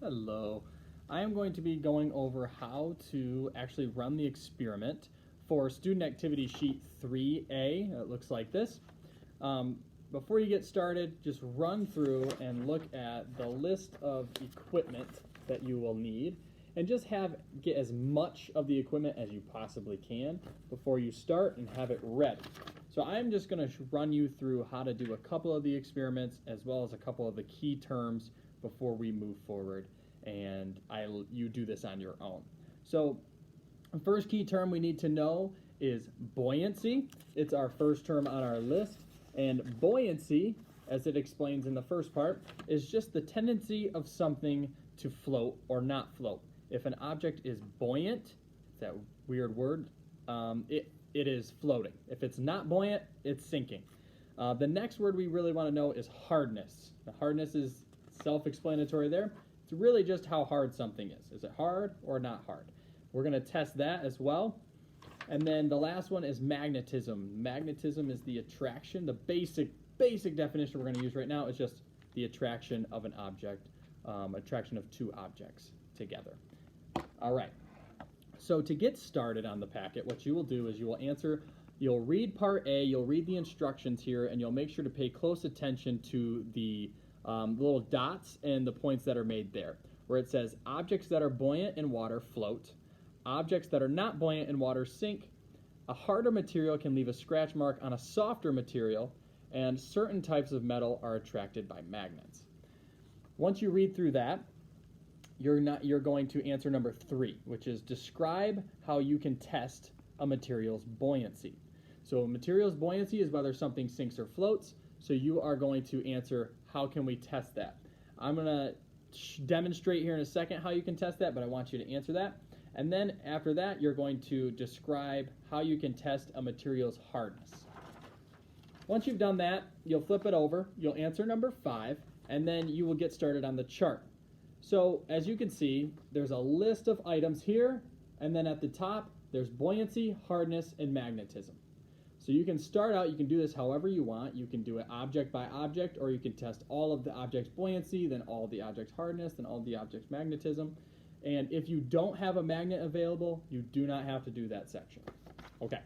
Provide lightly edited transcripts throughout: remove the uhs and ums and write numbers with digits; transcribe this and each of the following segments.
Hello. I am going to be going over how to actually run the experiment for student activity sheet 3A. It looks like this. Before you get started, just run through and look at the list of equipment that you will need and just get as much of the equipment as you possibly can before you start and have it ready. So I'm just going to run you through how to do a couple of the experiments as well as a couple of the key terms before we move forward, and you do this on your own. So the first key term we need to know is buoyancy. It's our first term on our list, and buoyancy, as it explains in the first part, is just the tendency of something to float or not float. If an object is buoyant, it's that weird word, it is floating. If it's not buoyant, it's sinking. The next word we really want to know is hardness. The hardness is self-explanatory there. It's really just how hard something is. Is it hard or not hard? We're going to test that as well. And then the last one is magnetism. Magnetism is the attraction. The basic definition we're going to use right now is just the attraction of an object, attraction of two objects together. All right. So to get started on the packet, what you will do is you'll read part A, you'll read the instructions here, and you'll make sure to pay close attention to the little dots and the points that are made there, where it says objects that are buoyant in water float, objects that are not buoyant in water sink, a harder material can leave a scratch mark on a softer material, and certain types of metal are attracted by magnets. Once you read through that, you're going to answer number 3, which is describe how you can test a material's buoyancy. So a material's buoyancy is whether something sinks or floats, so you are going to answer how can we test that. I'm going to demonstrate here in a second how you can test that, but I want you to answer that. And then after that, you're going to describe how you can test a material's hardness. Once you've done that, you'll flip it over, you'll answer number 5, and then you will get started on the chart. So as you can see, there's a list of items here, and then at the top, there's buoyancy, hardness, and magnetism. So you can start out, you can do this however you want. You can do it object by object, or you can test all of the object's buoyancy, then all of the object's hardness, then all of the object's magnetism. And if you don't have a magnet available, you do not have to do that section. Okay,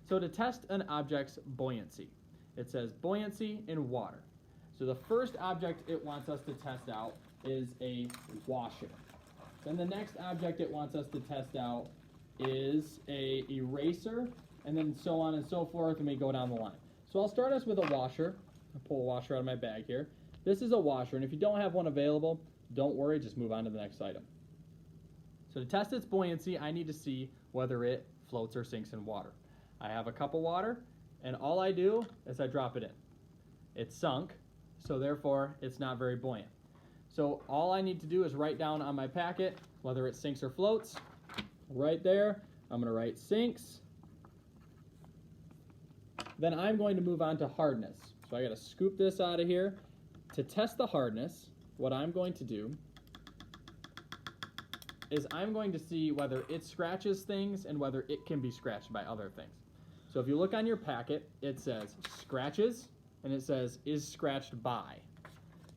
so to test an object's buoyancy, it says buoyancy in water. So the first object it wants us to test out is a washer. Then the next object it wants us to test out is a eraser, and then so on and so forth, and we go down the line. So I'll start us with a washer. I'll pull a washer out of my bag here. This is a washer, and if you don't have one available, don't worry, just move on to the next item. So to test its buoyancy, I need to see whether it floats or sinks in water. I have a cup of water, and all I do is I drop it in. It's sunk, so therefore it's not very buoyant. So all I need to do is write down on my packet whether it sinks or floats. Right there, I'm going to write sinks. Then I'm going to move on to hardness. So I got to scoop this out of here. To test the hardness, what I'm going to do is I'm going to see whether it scratches things and whether it can be scratched by other things. So if you look on your packet, it says scratches, and it says is scratched by.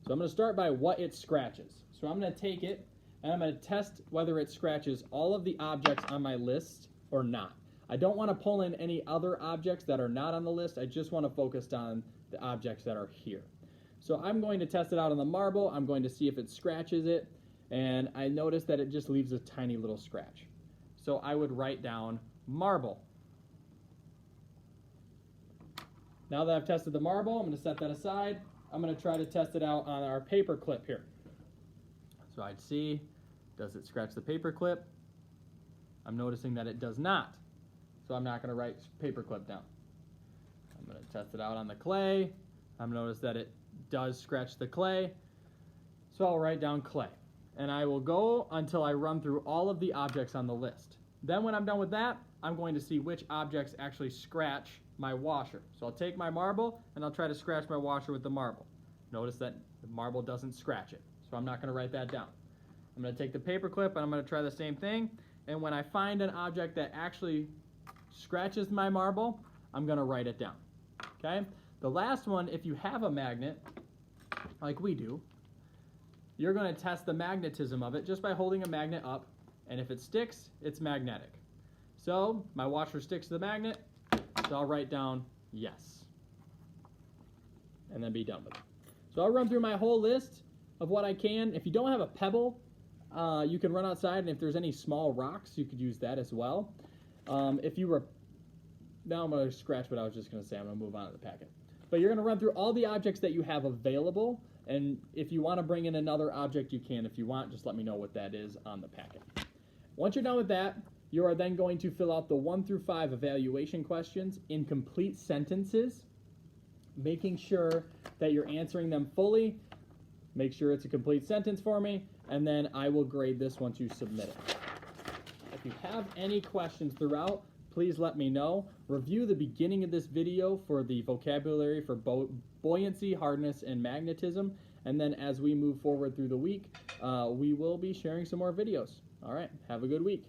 So I'm going to start by what it scratches. So I'm going to take it, and I'm going to test whether it scratches all of the objects on my list or not. I don't want to pull in any other objects that are not on the list. I just want to focus on the objects that are here. So I'm going to test it out on the marble. I'm going to see if it scratches it, and I notice that it just leaves a tiny little scratch. So I would write down marble. Now that I've tested the marble, I'm going to set that aside. I'm going to try to test it out on our paper clip here. So I'd see, does it scratch the paper clip? I'm noticing that it does not. So I'm not going to write paper clip down. I'm going to test it out on the clay. I'm going to notice that it does scratch the clay. So I'll write down clay. And I will go until I run through all of the objects on the list. Then when I'm done with that, I'm going to see which objects actually scratch my washer. So I'll take my marble and I'll try to scratch my washer with the marble. Notice that the marble doesn't scratch it. So I'm not going to write that down. I'm going to take the paper clip and I'm going to try the same thing. And when I find an object that actually scratches my marble, I'm going to write it down. Okay? The last one, if you have a magnet, like we do, you're going to test the magnetism of it just by holding a magnet up, and if it sticks, it's magnetic. So my washer sticks to the magnet, so I'll write down yes, and then be done with it. So I'll run through my whole list of what I can. If you don't have a pebble, you can run outside, and if there's any small rocks, you could use that as well. If you were, now I'm going to scratch what I was just going to say. I'm going to move on to the packet. But you're going to run through all the objects that you have available, and if you want to bring in another object, you can. If you want, just let me know what that is on the packet. Once you're done with that, you are then going to fill out the 1 through 5 evaluation questions in complete sentences, making sure that you're answering them fully. Make sure it's a complete sentence for me, and then I will grade this once you submit it. If you have any questions throughout, please let me know. Review the beginning of this video for the vocabulary for buoyancy, hardness, and magnetism, and then as we move forward through the week, we will be sharing some more videos. All right, have a good week.